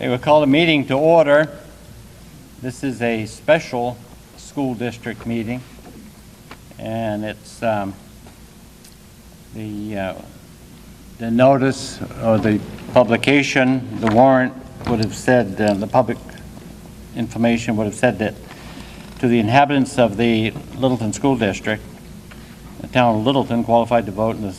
Okay, we'll call the meeting to order. This is a special school district meeting, and it's the notice or the publication, the warrant would have said, the public information would have said that to the inhabitants of the Littleton School District, the town of Littleton qualified to vote in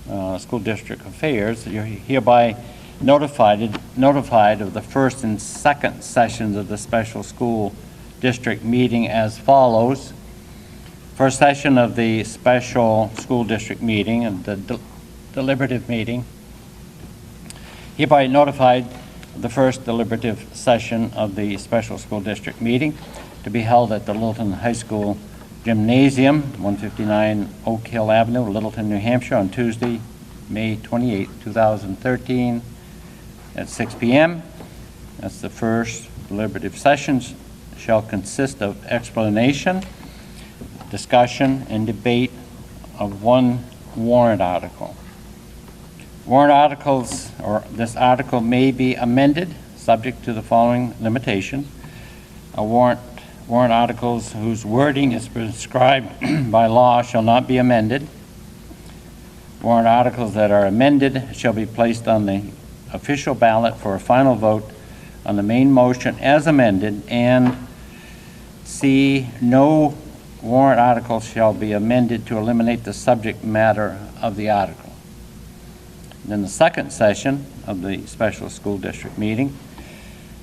the school district affairs, you're hereby notified of the first and second sessions of the special school district meeting as follows. First session of the special school district meeting and the deliberative meeting. Hereby notified of the first deliberative session of the special school district meeting to be held at the Littleton High School Gymnasium, 159 Oak Hill Avenue, Littleton, New Hampshire, on Tuesday, May 28, 2013, at 6 p.m. That's the first deliberative sessions. Shall consist of explanation, discussion, and debate of one warrant article. Warrant articles, or this article may be amended subject to the following limitations. Warrant articles whose wording is prescribed by law shall not be amended. Warrant articles that are amended shall be placed on the official ballot for a final vote on the main motion as amended, and C, no warrant article shall be amended to eliminate the subject matter of the article. Then the second session of the special school district meeting,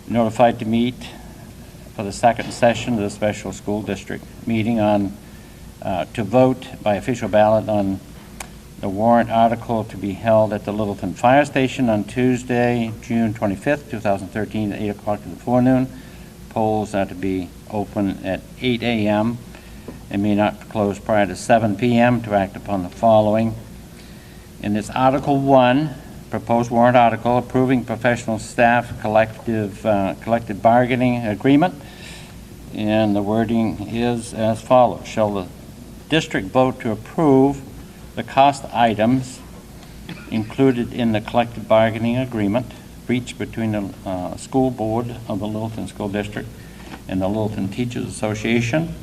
notified to meet for the second session of the special school district meeting on to vote by official ballot on the warrant article to be held at the Littleton Fire Station on Tuesday, June 25th, 2013 at 8 o'clock in the forenoon. Polls are to be open at 8 a.m. and may not close prior to 7 p.m. to act upon the following. In this Article 1, proposed warrant article approving professional staff collective bargaining agreement, and the wording is as follows. Shall the district vote to approve the cost items included in the collective bargaining agreement reached between the school board of the Littleton School District and the Littleton Teachers Association,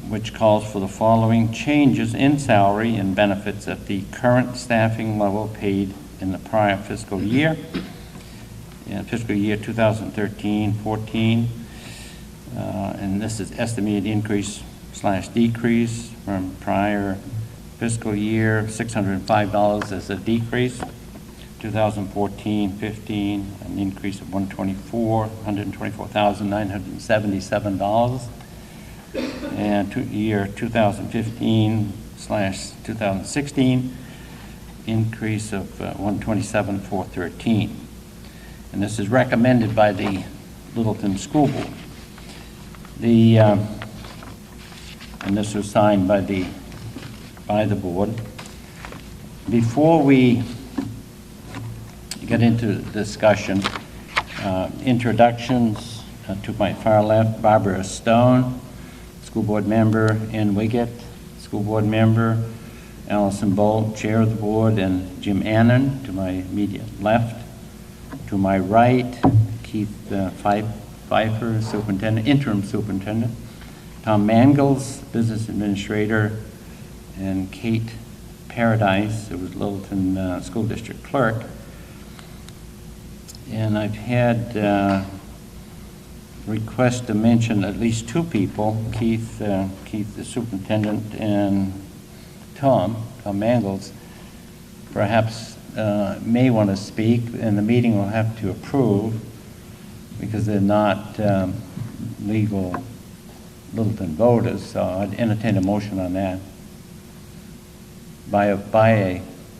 which calls for the following changes in salary and benefits at the current staffing level paid in the prior fiscal year, fiscal year 2013-14, and this is estimated increase / decrease from prior fiscal year, $605 as a decrease. 2014-15, an increase of $124,977. And year 2015/2016, increase of $127,413. And this is recommended by the Littleton School Board. And this was signed by the board. Before we get into discussion, introductions to my far left, Barbara Stone, school board member, Ann Wiggett, school board member, Allison Bolt, chair of the board, and Jim Annan to my immediate left. To my right, Keith Pfeiffer, superintendent, interim superintendent, Tom Mangles, business administrator, and Kate Paradise, who was Littleton School District clerk. And I've had requests to mention at least two people, Keith the superintendent, and Tom Mangles, perhaps may want to speak, and the meeting will have to approve because they're not legal Littleton voters, so I'd entertain a motion on that. By a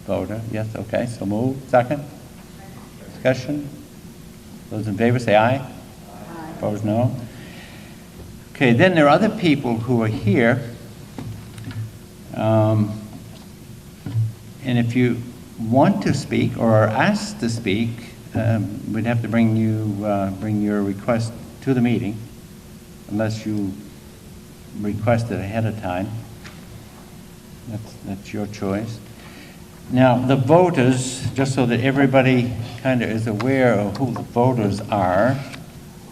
voter, yes, okay, so move. Second? Discussion? Those in favor say aye. Aye. Opposed, no. Okay, then there are other people who are here. And if you want to speak or are asked to speak, we'd have to bring your request to the meeting, unless you request it ahead of time. That's your choice. Now, the voters, just so that everybody kind of is aware of who the voters are,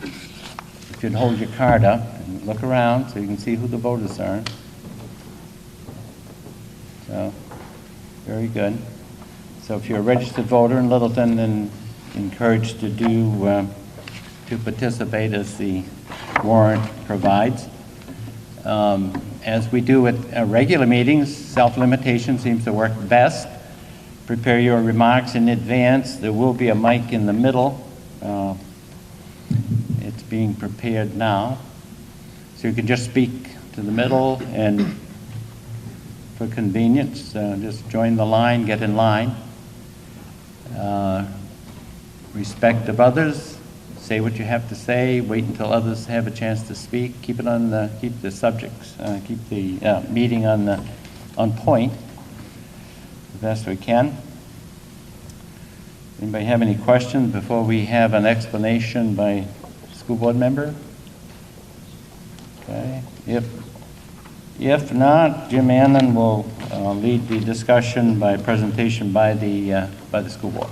if you'd hold your card up and look around so you can see who the voters are. So, very good. So if you're a registered voter in Littleton, then encouraged to participate as the warrant provides. As we do at regular meetings, self-limitation seems to work best. Prepare your remarks in advance. There will be a mic in the middle. It's being prepared now. So you can just speak to the middle, and for convenience, just join the line, get in line. Respect of others. Say what you have to say. Wait until others have a chance to speak. Keep the subjects, keep the meeting on point the best we can. Anybody have any questions before we have an explanation by school board member? Okay. If not, Jim Annan will lead the discussion by presentation by the school board.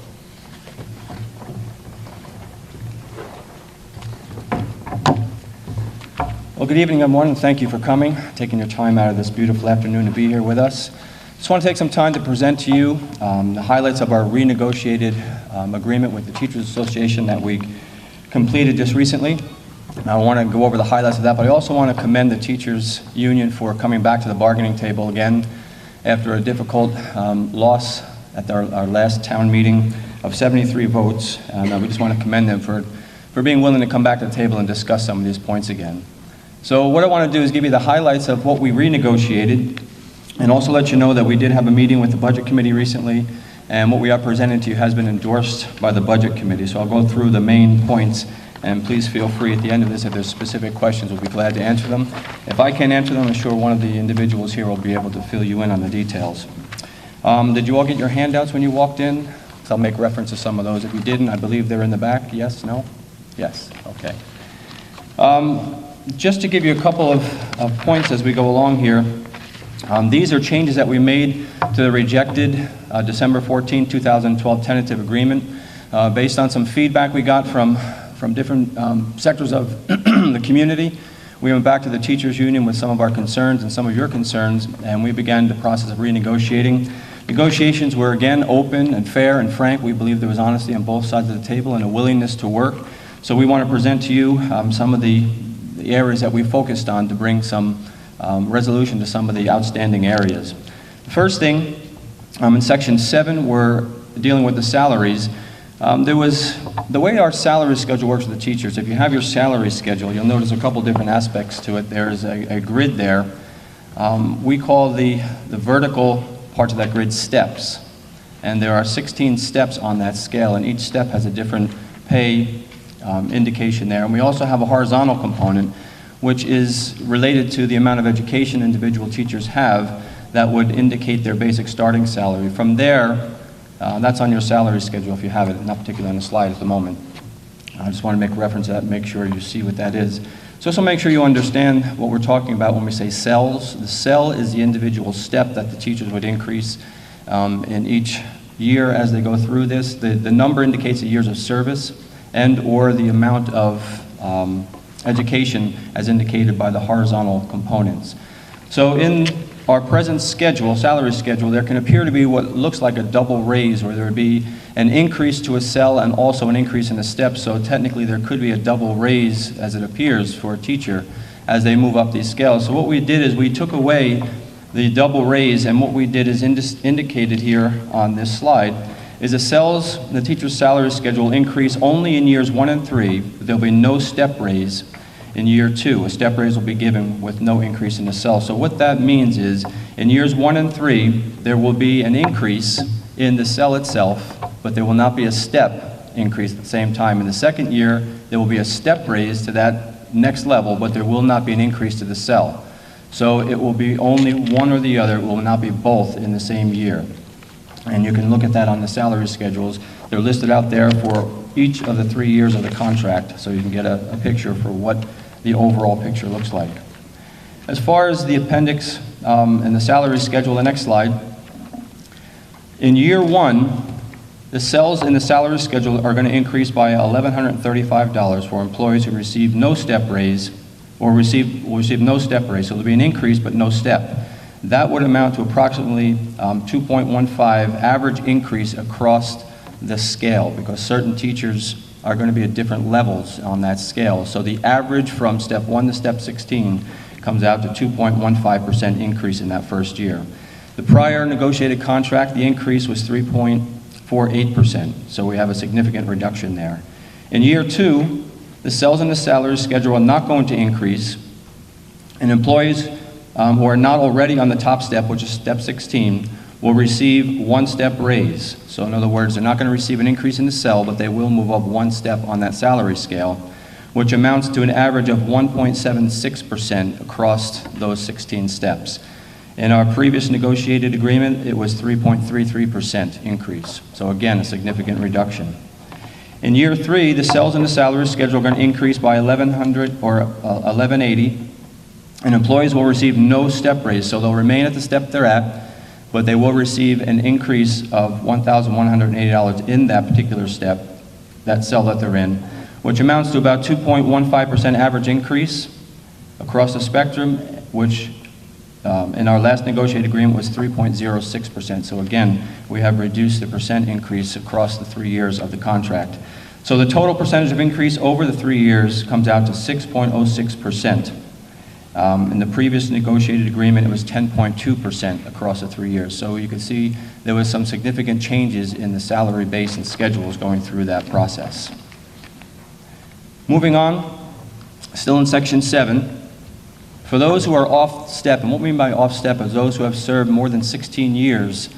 Well, good evening, everyone, and thank you for coming, taking your time out of this beautiful afternoon to be here with us. Just want to take some time to present to you the highlights of our renegotiated agreement with the Teachers Association that we completed just recently. I want to go over the highlights of that, but I also want to commend the Teachers Union for coming back to the bargaining table again after a difficult loss at our last town meeting of 73 votes. And we just want to commend them for being willing to come back to the table and discuss some of these points again. So what I want to do is give you the highlights of what we renegotiated, and also let you know that we did have a meeting with the Budget Committee recently, and what we are presenting to you has been endorsed by the Budget Committee. So I'll go through the main points, and please feel free at the end of this, if there's specific questions, we'll be glad to answer them. If I can't answer them, I'm sure one of the individuals here will be able to fill you in on the details. Did you all get your handouts when you walked in? So I'll make reference to some of those. If you didn't, I believe they're in the back. Yes? No? Yes. Okay. Just to give you a couple of points as we go along here, these are changes that we made to the rejected December 14, 2012 tentative agreement based on some feedback we got from different sectors of the community. We went back to the Teachers Union with some of our concerns and some of your concerns, and we began the process of renegotiating. Negotiations were again open and fair and frank. We believe there was honesty on both sides of the table and a willingness to work. So we want to present to you some of the areas that we focused on to bring some resolution to some of the outstanding areas. The first thing, in Section 7, we're dealing with the salaries. The way our salary schedule works with the teachers, if you have your salary schedule, you'll notice a couple different aspects to it. There's a grid there. We call the vertical parts of that grid steps. And there are 16 steps on that scale, and each step has a different pay indication there. And we also have a horizontal component, which is related to the amount of education individual teachers have that would indicate their basic starting salary. From there, that's on your salary schedule if you have it, not particularly on the slide at the moment. I just want to make reference to that and make sure you see what that is. So also make sure you understand what we're talking about when we say cells. The cell is the individual step that the teachers would increase in each year as they go through this. The number indicates the years of service and or the amount of education as indicated by the horizontal components. So in our present schedule, salary schedule, there can appear to be what looks like a double raise, or there would be an increase to a cell and also an increase in a step. So technically there could be a double raise, as it appears, for a teacher as they move up these scales. So what we did is we took away the double raise, and what we did is indicated here on this slide is the teacher's salary schedule increase only in years 1 and 3. There'll be no step raise in year 2. A step raise will be given with no increase in the cell. So what that means is in years 1 and 3, there will be an increase in the cell itself, but there will not be a step increase at the same time. In the second year, there will be a step raise to that next level, but there will not be an increase to the cell. So it will be only one or the other. It will not be both in the same year. And you can look at that on the salary schedules. They're listed out there for each of the 3 years of the contract, so you can get a picture for what the overall picture looks like. As far as the appendix and the salary schedule, the next slide, In year one, the cells in the salary schedule are going to increase by $1,135 for employees who receive no step raise or will receive no step raise. So there'll be an increase but no step. That would amount to approximately 2.15 average increase across the scale, because certain teachers are going to be at different levels on that scale. So the average from step 1 to step 16 comes out to 2.15% increase in that first year. The prior negotiated contract, the increase was 3.48%, so we have a significant reduction there. In year two, the cells in the salary schedule are not going to increase, and employees who are not already on the top step, which is step 16, will receive one step raise. So in other words, they're not going to receive an increase in the cell, but they will move up one step on that salary scale, which amounts to an average of 1.76% across those 16 steps. In our previous negotiated agreement, it was 3.33% increase. So again, a significant reduction. In year three, the cells in the salary schedule are going to increase by $1,100 or $1,180, and employees will receive no step raise. So they'll remain at the step they're at, but they will receive an increase of $1,180 in that particular step, that cell that they're in, which amounts to about 2.15% average increase across the spectrum, which in our last negotiated agreement was 3.06%. So again, we have reduced the percent increase across the 3 years of the contract. So the total percentage of increase over the 3 years comes out to 6.06%. In the previous negotiated agreement, it was 10.2% across the 3 years. So you can see there was some significant changes in the salary base and schedules going through that process. Moving on, still in section 7, for those who are off step, and what we mean by off step is those who have served more than 16 years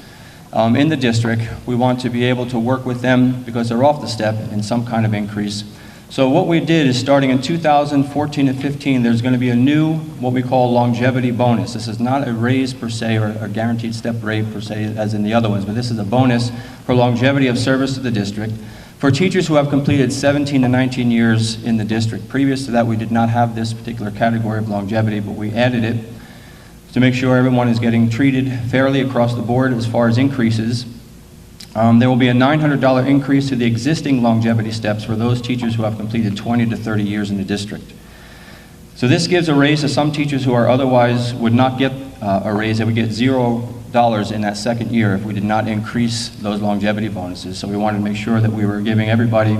in the district, we want to be able to work with them because they're off the step in some kind of increase. So what we did is, starting in 2014 and 15, there's going to be a new, what we call longevity bonus. This is not a raise per se or a guaranteed step rate per se as in the other ones, but this is a bonus for longevity of service to the district for teachers who have completed 17 to 19 years in the district. Previous to that, we did not have this particular category of longevity, but we added it to make sure everyone is getting treated fairly across the board as far as increases. There will be a $900 increase to the existing longevity steps for those teachers who have completed 20 to 30 years in the district. So this gives a raise to some teachers who are otherwise would not get a raise. They would get $0 in that second year if we did not increase those longevity bonuses. So we wanted to make sure that we were giving everybody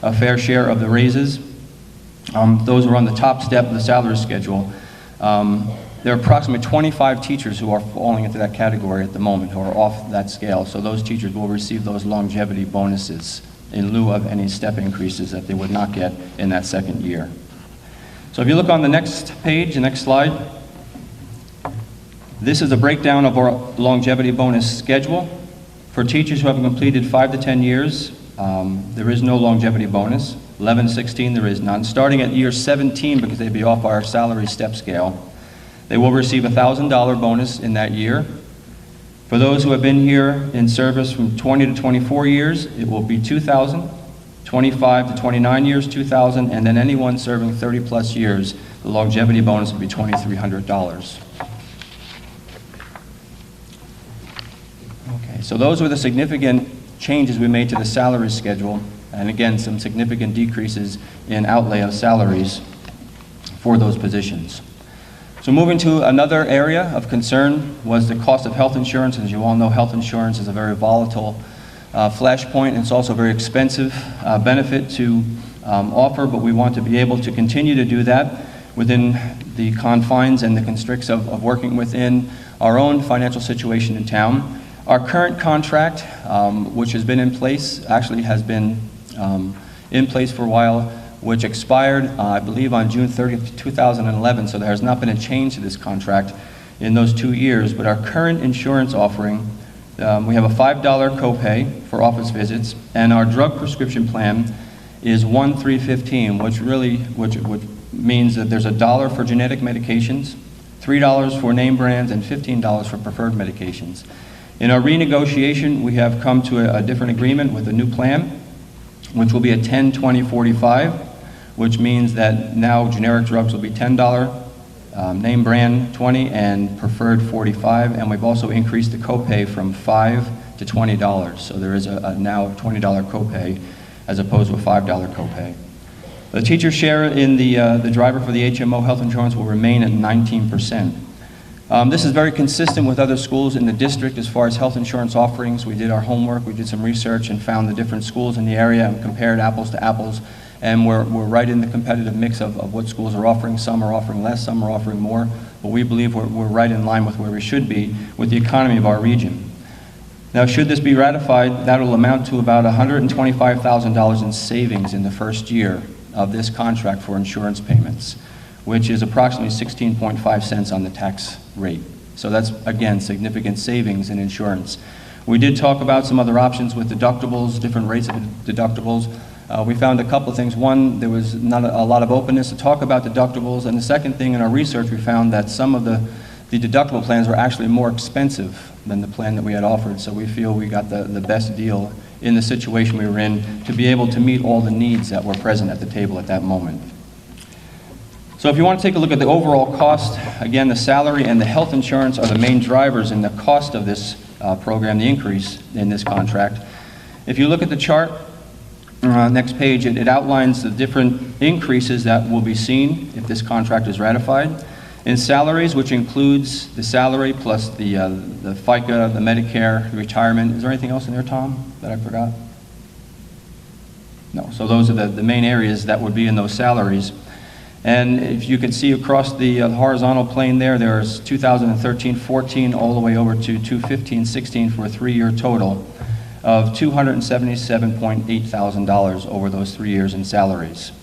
a fair share of the raises. Those who are on the top step of the salary schedule, there are approximately 25 teachers who are falling into that category at the moment, who are off that scale. So those teachers will receive those longevity bonuses in lieu of any step increases that they would not get in that second year. So if you look on the next page, the next slide, this is a breakdown of our longevity bonus schedule. For teachers who have completed 5 to 10 years, there is no longevity bonus. 11, 16, there is none. Starting at year 17, because they'd be off our salary step scale, they will receive a $1,000 bonus in that year. For those who have been here in service from 20 to 24 years, it will be $2,000. 25 to 29 years, $2,000, and then anyone serving 30 plus years, the longevity bonus will be $2,300. Okay, so those were the significant changes we made to the salary schedule, and again, some significant decreases in outlay of salaries for those positions. So moving to another area of concern was the cost of health insurance. As you all know, health insurance is a very volatile flashpoint, and it's also a very expensive benefit to offer, but we want to be able to continue to do that within the confines and the constricts of working within our own financial situation in town. Our current contract, which has been in place, actually has been in place for a while, which expired, I believe, on June 30th, 2011, so there has not been a change to this contract in those 2 years, but our current insurance offering, we have a $5 copay for office visits, and our drug prescription plan is $1,315, which means that there's $1 for genetic medications, $3 for name brands, and $15 for preferred medications. In our renegotiation, we have come to a different agreement with a new plan, which will be a 10-20-45, which means that now generic drugs will be $10, name brand $20, and preferred $45, and we've also increased the copay from $5 to $20. So there is now a $20 copay as opposed to a $5 copay. The teacher share in the driver for the HMO health insurance will remain at 19%. This is very consistent with other schools in the district as far as health insurance offerings. We did our homework, we did some research and found the different schools in the area and compared apples to apples. And we're right in the competitive mix of what schools are offering. Some are offering less, some are offering more. But we believe we're right in line with where we should be with the economy of our region. Now, should this be ratified, that will amount to about $125,000 in savings in the first year of this contract for insurance payments, which is approximately 16.5 cents on the tax rate. So that's, again, significant savings in insurance. We did talk about some other options with deductibles, different rates of deductibles. We found a couple of things. One, there was not a lot of openness to talk about deductibles, and the second thing in our research, we found that some of the deductible plans were actually more expensive than the plan that we had offered, so we feel we got the best deal in the situation we were in to be able to meet all the needs that were present at the table at that moment. So if you want to take a look at the overall cost, again, the salary and the health insurance are the main drivers in the cost of this program, the increase in this contract. If you look at the chart, next page, it outlines the different increases that will be seen if this contract is ratified. In salaries, which includes the salary plus the FICA, the Medicare, the retirement. Is there anything else in there, Tom, that I forgot? No, so those are the main areas that would be in those salaries. And if you can see across the horizontal plane there's 2013-14 all the way over to 2015-16 for a 3-year total of $277.8 thousand over those 3 years in salaries.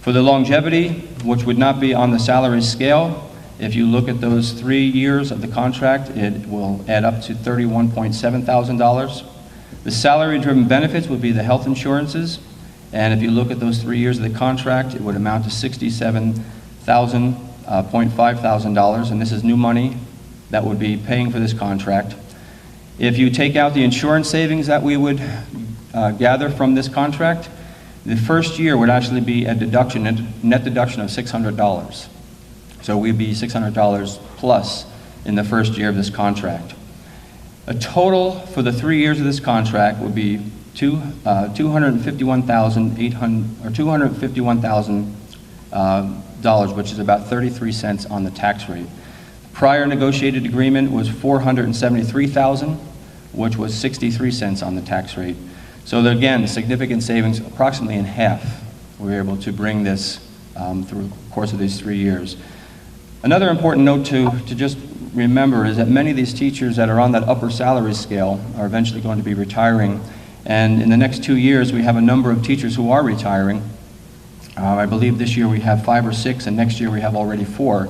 For the longevity, which would not be on the salary scale, if you look at those 3 years of the contract, it will add up to $31.7 thousand. The salary-driven benefits would be the health insurances, and if you look at those 3 years of the contract, it would amount to $67.5 thousand, and this is new money that would be paying for this contract. If you take out the insurance savings that we would gather from this contract, the first year would actually be a deduction, net deduction of $600. So we'd be $600 plus in the first year of this contract. A total for the 3 years of this contract would be $251,000, which is about 33 cents on the tax rate. Prior negotiated agreement was $473,000, which was 63 cents on the tax rate. So again, significant savings, approximately in half. We were able to bring this through the course of these 3 years. Another important note to just remember is that many of these teachers that are on that upper salary scale are eventually going to be retiring. And in the next 2 years, we have a number of teachers who are retiring. I believe this year we have 5 or 6, and next year we have already 4.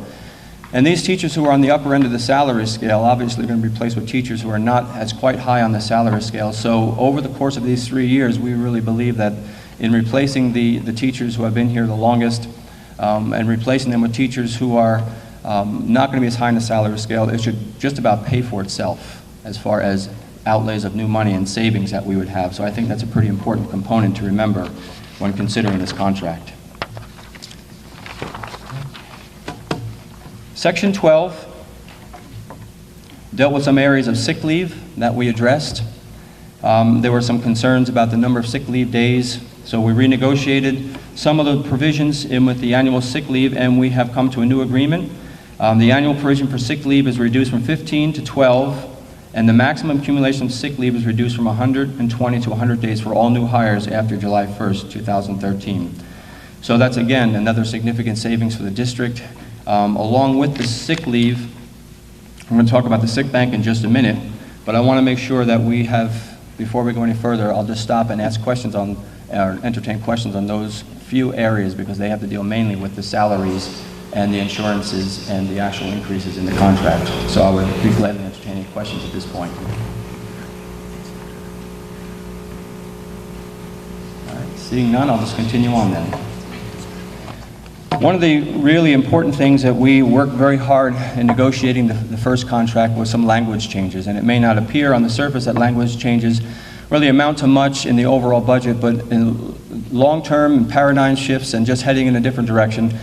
And these teachers who are on the upper end of the salary scale obviously are going to be replaced with teachers who are not as quite high on the salary scale. So over the course of these 3 years, we really believe that in replacing the teachers who have been here the longest and replacing them with teachers who are not going to be as high on the salary scale, it should just about pay for itself as far as outlays of new money and savings that we would have. So I think that's a pretty important component to remember when considering this contract. Section 12 dealt with some areas of sick leave that we addressed. There were some concerns about the number of sick leave days, so we renegotiated some of the provisions in with the annual sick leave, and we have come to a new agreement. The annual provision for sick leave is reduced from 15 to 12, and the maximum accumulation of sick leave is reduced from 120 to 100 days for all new hires after July 1st, 2013. So that's, again, another significant savings for the district. Along with the sick leave, I'm going to talk about the sick bank in just a minute, but I want to make sure that we have, before we go any further, I'll just stop and ask questions on, or entertain questions on those few areas because they have to deal mainly with the salaries and the insurances and the actual increases in the contract. So I would be glad to entertain any questions at this point. All right, seeing none, I'll just continue on then. One of the really important things that we worked very hard in negotiating the first contract was some language changes, and it may not appear on the surface that language changes really amount to much in the overall budget, but in long-term paradigm shifts and just heading in a different direction,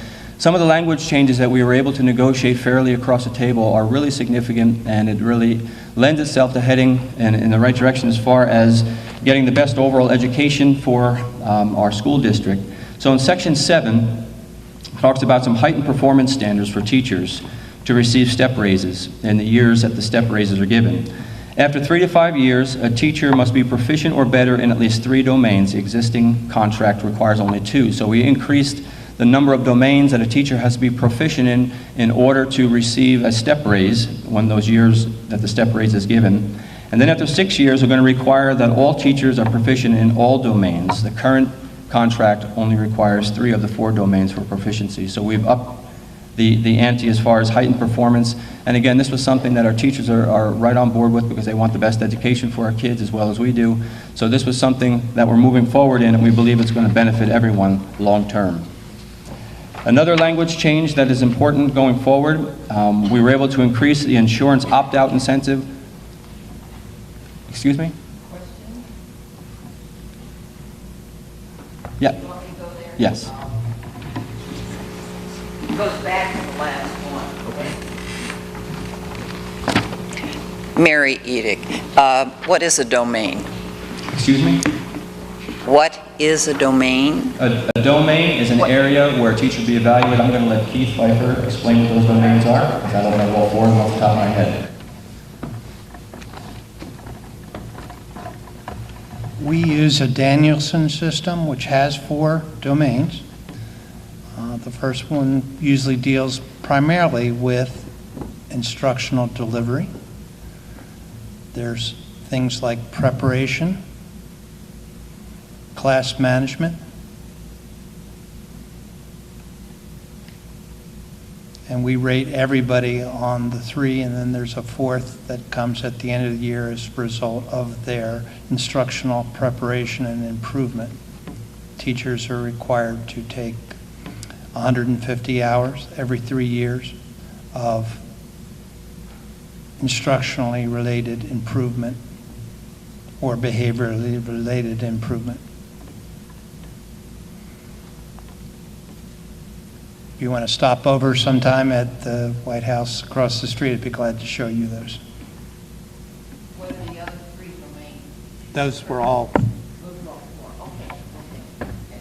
Some of the language changes that we were able to negotiate fairly across the table are really significant, and it really lends itself to heading in the right direction as far as getting the best overall education for our school district. So in Section 7, it talks about some heightened performance standards for teachers to receive step raises in the years that the step raises are given. After 3 to 5 years, a teacher must be proficient or better in at least 3 domains. The existing contract requires only 2. So we increased the number of domains that a teacher has to be proficient in order to receive a step raise when those years that the step raise is given. And then after 6 years, we're going to require that all teachers are proficient in all domains. The current contract only requires 3 of the 4 domains for proficiency. So we've upped the ante as far as heightened performance. And again, this was something that our teachers are right on board with because they want the best education for our kids as well as we do. So this was something that we're moving forward in, and we believe it's going to benefit everyone long term. Another language change that is important going forward, we were able to increase the insurance opt-out incentive. Excuse me? Question? Yeah. You want me to go there? Yes. It goes back to the last one. Okay. Mary Edick, what is a domain? Excuse me? What is a domain? A domain is an area where a teacher will be evaluated. I'm going to let Keith Pfeiffer explain what those domains are, because I don't know all 4 of them off the top of my head. We use a Danielson system, which has 4 domains. The first one usually deals primarily with instructional delivery. There's things like preparation, class management, and we rate everybody on the 3, and then there's a 4th that comes at the end of the year as a result of their instructional preparation and improvement. Teachers are required to take 150 hours every 3 years of instructionally related improvement or behaviorally related improvement. If you want to stop over sometime at the White House across the street, I'd be glad to show you those. What are the other 3 domains? Those were all, Those are all 4. Okay.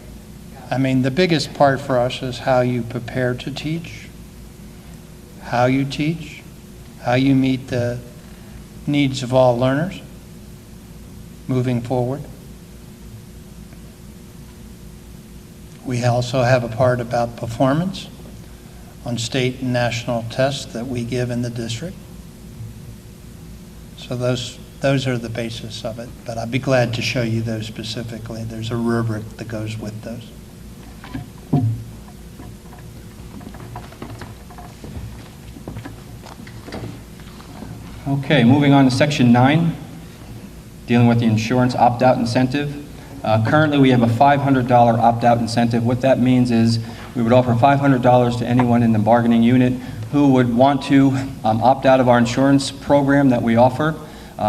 I mean, the biggest part for us is how you prepare to teach, how you teach, how you meet the needs of all learners moving forward. We also have a part about performance on state and national tests that we give in the district. So those are the basis of it, but I'd be glad to show you those specifically. There's a rubric that goes with those. Okay, moving on to Section 9, dealing with the insurance opt-out incentive. Currently, we have a $500 opt-out incentive. What that means is we would offer $500 to anyone in the bargaining unit who would want to opt out of our insurance program that we offer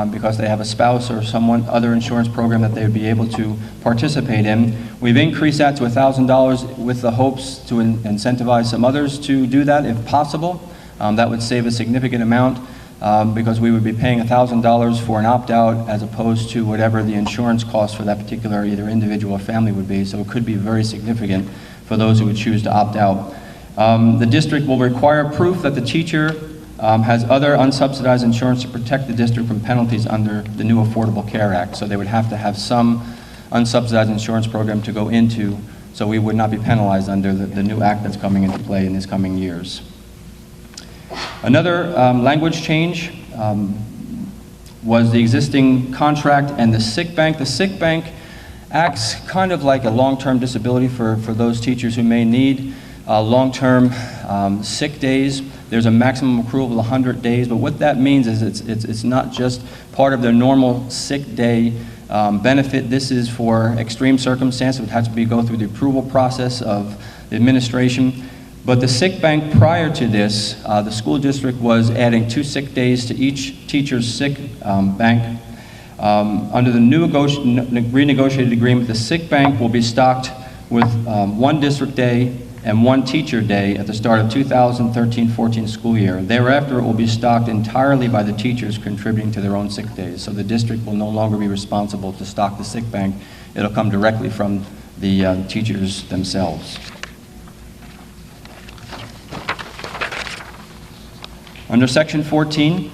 because they have a spouse or someone other insurance program that they would be able to participate in. We've increased that to $1,000 with the hopes to incentivize some others to do that if possible. That would save a significant amount. Because we would be paying $1,000 for an opt-out as opposed to whatever the insurance cost for that particular either individual or family would be. So it could be very significant for those who would choose to opt out. The district will require proof that the teacher has other unsubsidized insurance to protect the district from penalties under the new Affordable Care Act. So they would have to have some unsubsidized insurance program to go into, so we would not be penalized under the new act that's coming into play in these coming years. Another language change was the existing contract and the sick bank. The sick bank acts kind of like a long-term disability for those teachers who may need long-term sick days. There's a maximum accrual of 100 days, but what that means is it's not just part of their normal sick day benefit. This is for extreme circumstances. It would have to go through the approval process of the administration. But the sick bank prior to this, the school district was adding 2 sick days to each teacher's sick bank. Under the new renegotiated agreement, the sick bank will be stocked with 1 district day and 1 teacher day at the start of 2013-14 school year. Thereafter, it will be stocked entirely by the teachers contributing to their own sick days. So the district will no longer be responsible to stock the sick bank. It'll come directly from the teachers themselves. Under Section 14,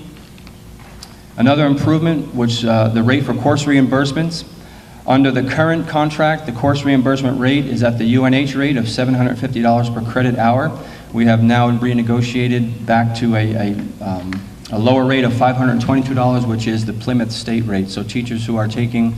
another improvement, which the rate for course reimbursements. Under the current contract, the course reimbursement rate is at the UNH rate of $750 per credit hour. We have now renegotiated back to a lower rate of $522, which is the Plymouth state rate. So teachers who are taking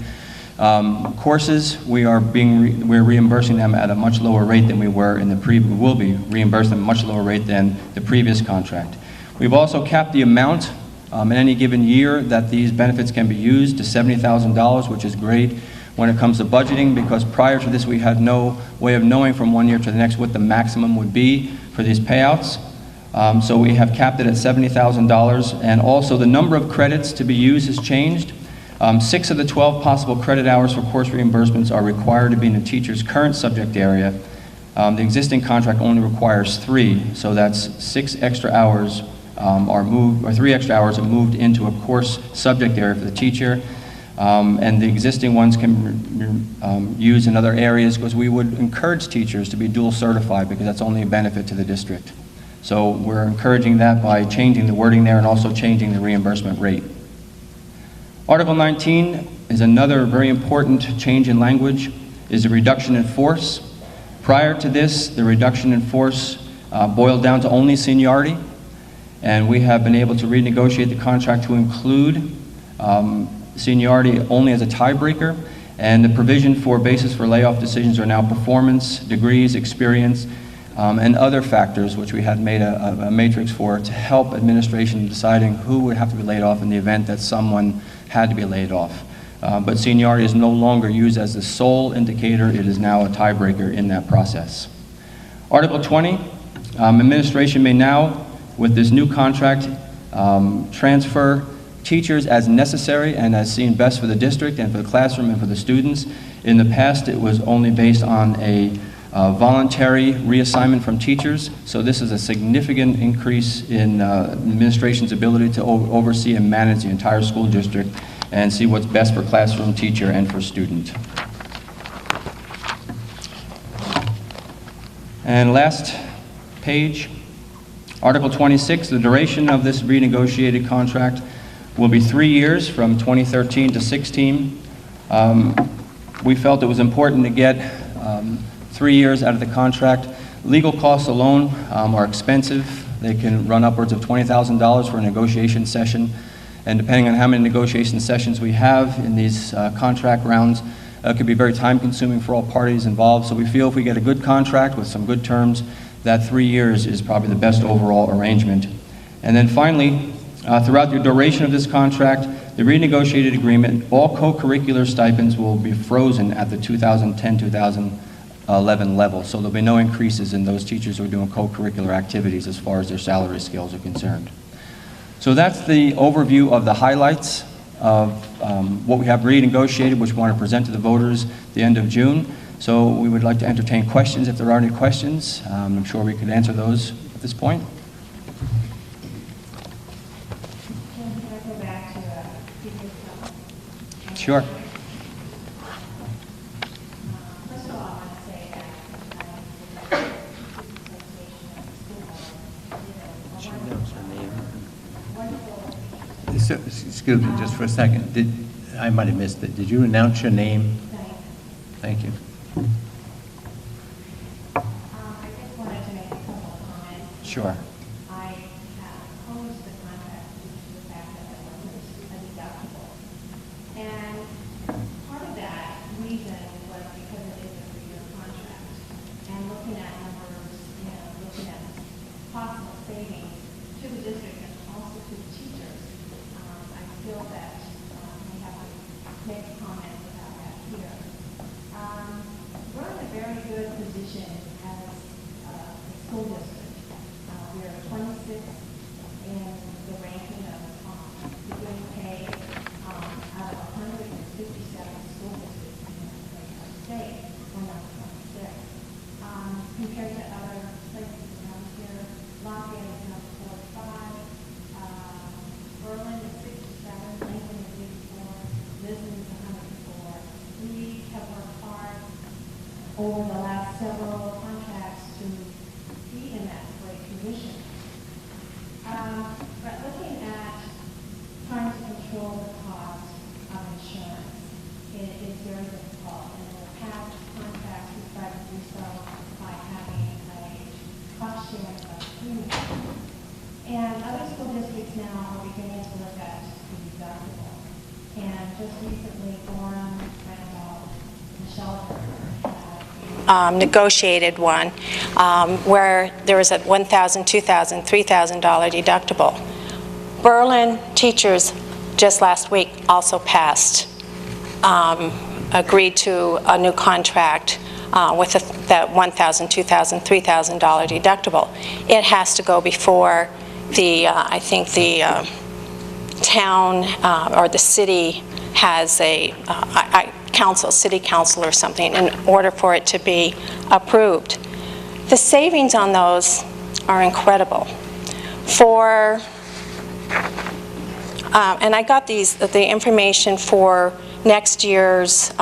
courses, we're reimbursing them at a much lower rate than we were in the we will be reimbursing them at a much lower rate than the previous contract. We've also capped the amount in any given year that these benefits can be used to $70,000, which is great when it comes to budgeting, because prior to this we had no way of knowing from one year to the next what the maximum would be for these payouts. So we have capped it at $70,000, and also the number of credits to be used has changed. 6 of the 12 possible credit hours for course reimbursements are required to be in the teacher's current subject area. The existing contract only requires 3, so that's 6 extra hours are moved, or 3 extra hours are moved into a course subject area for the teacher. And the existing ones can be used in other areas, because we would encourage teachers to be dual certified, because that's only a benefit to the district. So we're encouraging that by changing the wording there and also changing the reimbursement rate. Article 19 is another very important change in language, is a reduction in force. Prior to this, the reduction in force boiled down to only seniority, and we have been able to renegotiate the contract to include seniority only as a tiebreaker, and the provision for basis for layoff decisions are now performance, degrees, experience, and other factors, which we had made a matrix for to help administration in deciding who would have to be laid off in the event that someone had to be laid off. But seniority is no longer used as the sole indicator. It is now a tiebreaker in that process. Article 20, administration may now, with this new contract, transfer teachers as necessary and as seen best for the district and for the classroom and for the students. In the past, it was only based on a voluntary reassignment from teachers, so this is a significant increase in administration's ability to oversee and manage the entire school district and see what's best for classroom, teacher, and for student. And last page, Article 26, the duration of this renegotiated contract will be 3 years from 2013 to 16. We felt it was important to get 3 years out of the contract. Legal costs alone are expensive. They can run upwards of $20,000 for a negotiation session. And depending on how many negotiation sessions we have in these contract rounds, it could be very time-consuming for all parties involved. So we feel if we get a good contract with some good terms, that 3 years is probably the best overall arrangement. And then finally, throughout the duration of this contract, the renegotiated agreement, all co-curricular stipends will be frozen at the 2010-2011 level. So there'll be no increases in those teachers who are doing co-curricular activities as far as their salary scales are concerned. So that's the overview of the highlights of what we have renegotiated, which we want to present to the voters at the end of June. So we would like to entertain questions if there are any questions. I'm sure we could answer those at this point. Can I go back to teachers' health? Sure. First of all, I want to say that the Association of School Boards Excuse me just for a second. I might have missed it. Did you announce your name? Thank you. I just wanted to make a couple of comments. Sure. I opposed the contract due to the fact that there wasn't a deductible. And part of that reason was because it is a 3-year contract. And looking at numbers, looking at possible savings to the district and also to the teachers, I feel that we have to make a comment about that here. We're in a very good position as a school district. We are 26th in the ranking of beginning pay out of 157 school districts in the state. We're not 26th. Compared to other over the last several contracts to be in that great condition. But looking at trying to control the cost of insurance, it is very difficult. And in the past contracts, we tried to do so by having a cost sharing of premium. And other school districts now are beginning to look at the deductible. And just recently, Gorham, Randolph, and Shelter negotiated one where there was a $1,000, $2,000, $3,000 deductible. Berlin teachers just last week also passed, agreed to a new contract with that $1,000, $2,000, $3,000 deductible. It has to go before the, I think the town or the city has a city council or something in order for it to be approved. The savings on those are incredible. For, and I got the information for next year's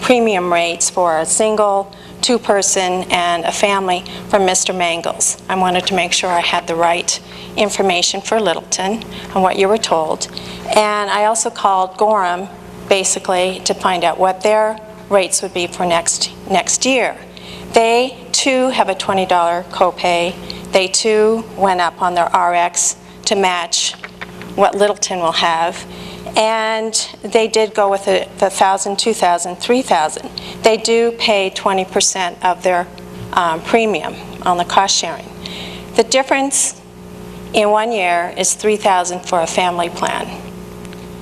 premium rates for a single, two-person, and a family from Mr. Mangles. I wanted to make sure I had the right information for Littleton and what you were told. And I also called Gorham basically to find out what their rates would be for next year. They too have a $20 copay. They too went up on their RX to match what Littleton will have. And they did go with the $1,000, $2,000, $3,000. They do pay 20% of their premium on the cost sharing. The difference in 1 year is $3,000 for a family plan.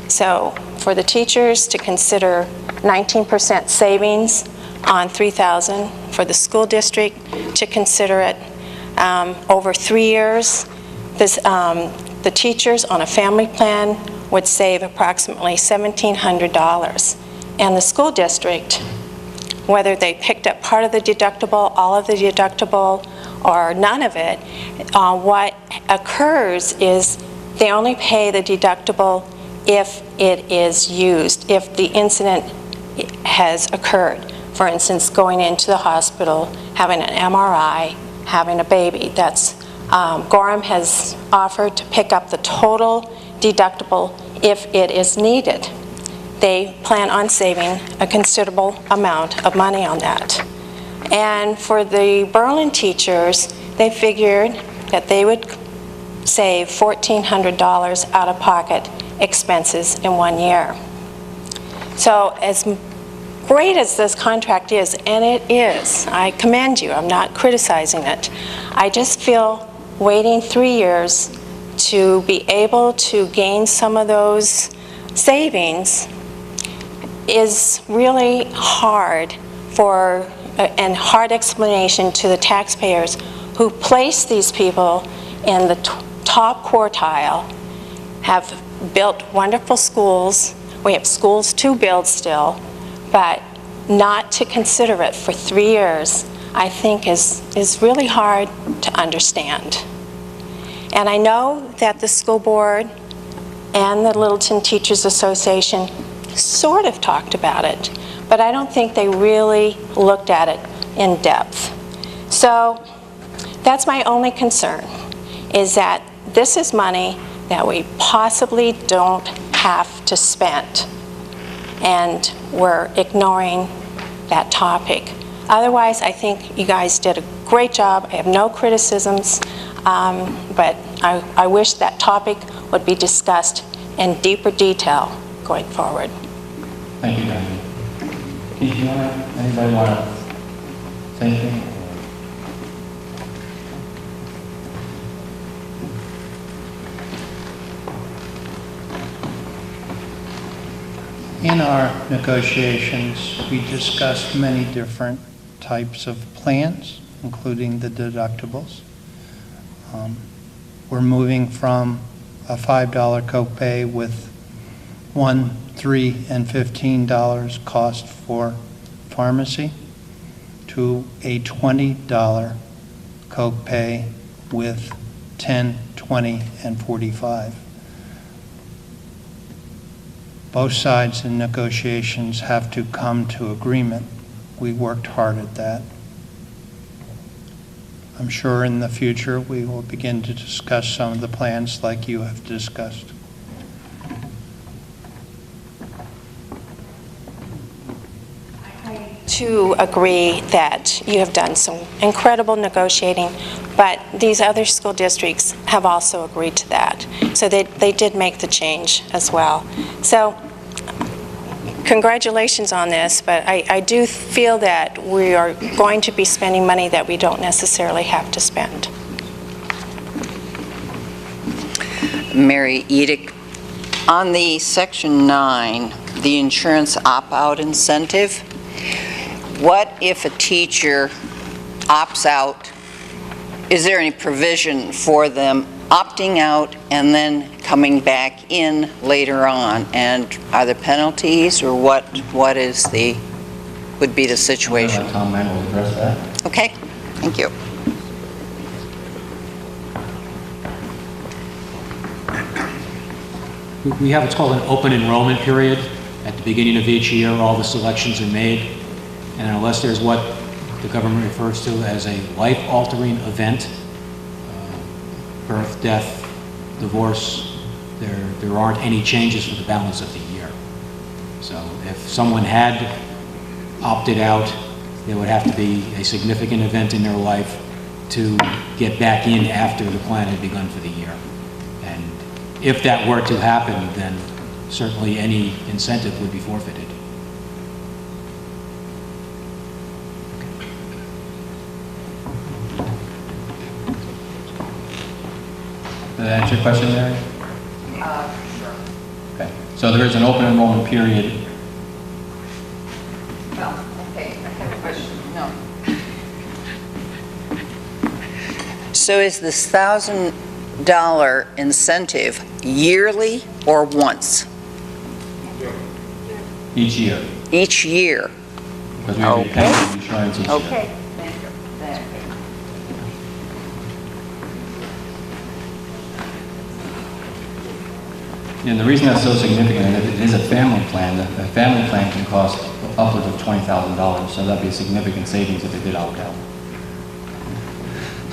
So for the teachers to consider 19% savings on $3,000, for the school district to consider it over 3 years, the teachers on a family plan would save approximately $1,700. And the school district, whether they picked up part of the deductible, all of the deductible, or none of it, what occurs is they only pay the deductible if it is used, if the incident has occurred. For instance, going into the hospital, having an MRI, having a baby. That's Gorham has offered to pick up the total deductible if it is needed. They plan on saving a considerable amount of money on that. And for the Berlin teachers, they figured that they would save $1,400 out of pocket expenses in 1 year. So as great as this contract is, and it is, I commend you, I'm not criticizing it. I just feel waiting 3 years to be able to gain some of those savings is really hard for, and hard explanation to the taxpayers who place these people in the top quartile, have built wonderful schools. We have schools to build still, but not to consider it for 3 years, I think is really hard to understand. And I know that the school board and the Littleton Teachers Association sort of talked about it, but I don't think they really looked at it in depth. So that's my only concern, is that this is money that we possibly don't have to spend, and we're ignoring that topic. Otherwise, I think you guys did a great job. I have no criticisms, but I wish that topic would be discussed in deeper detail going forward. Thank you, Diane. Keith, anybody want to say anything? In our negotiations, we discussed many different types of plans, including the deductibles. We're moving from a $5 copay with $1, $3, and $15 cost for pharmacy to a $20 copay with $10, $20, and $45. Both sides in negotiations have to come to agreement we worked hard at that. I'm sure in the future we will begin to discuss some of the plans like you have discussed. To agree that you have done some incredible negotiating, but these other school districts have also agreed to that. So they did make the change as well. So congratulations on this, but I do feel that we are going to be spending money that we don't necessarily have to spend. Mary Edick, on the Section 9, the insurance opt-out incentive, what if a teacher opts out? Is there any provision for them opting out and then coming back in later on? And are there penalties, or what would be the situation? Tom Mann will address that. Okay, thank you. We have what's called an open enrollment period. At the beginning of each year, all the selections are made, and unless there's what the government refers to as a life-altering event, birth, death, divorce, there aren't any changes for the balance of the year. So if someone had opted out, there would have to be a significant event in their life to get back in after the plan had begun for the year. And if that were to happen, then certainly any incentive would be forfeited. Did that answer your question, Mary? Sure. Okay. So there is an open enrollment period. Well, okay, I have a question. No. So is this $1,000 incentive yearly or once? Each year. Each year? Because we have okay. Insurance each year. Okay. Thank you. Thank you. And the reason that's so significant is it is a family plan. A family plan can cost upwards of $20,000, so that'd be a significant savings if they did opt out.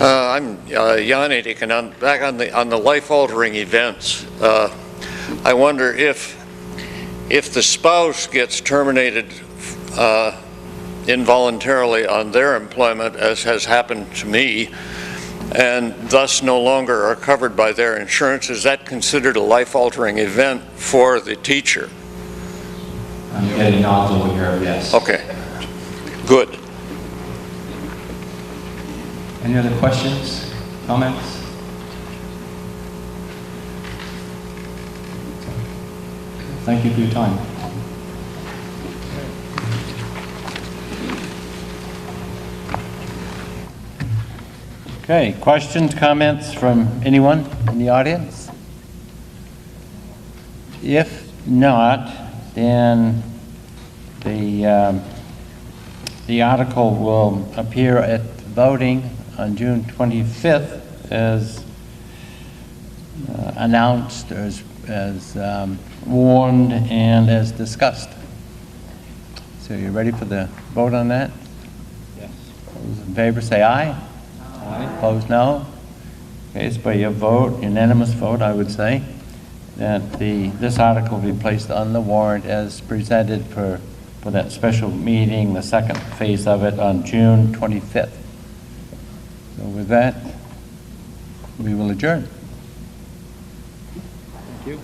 I'm Jan Edick, and I'm back on the life-altering events. I wonder if the spouse gets terminated involuntarily on their employment, as has happened to me, and thus no longer are covered by their insurance, is that considered a life-altering event for the teacher? I'm getting nods over here, yes. Okay, good. Any other questions, comments? Thank you for your time. Okay, questions, comments from anyone in the audience? If not, then the article will appear at voting on June 25th as announced, as warned, and as discussed. So you're ready for the vote on that? Yes. Those in favor say aye. Aye. Opposed, no. Okay, it's by your vote, unanimous vote, I would say, that this article will be placed on the warrant as presented for that special meeting, the second phase of it, on June 25th. So with that, we will adjourn. Thank you.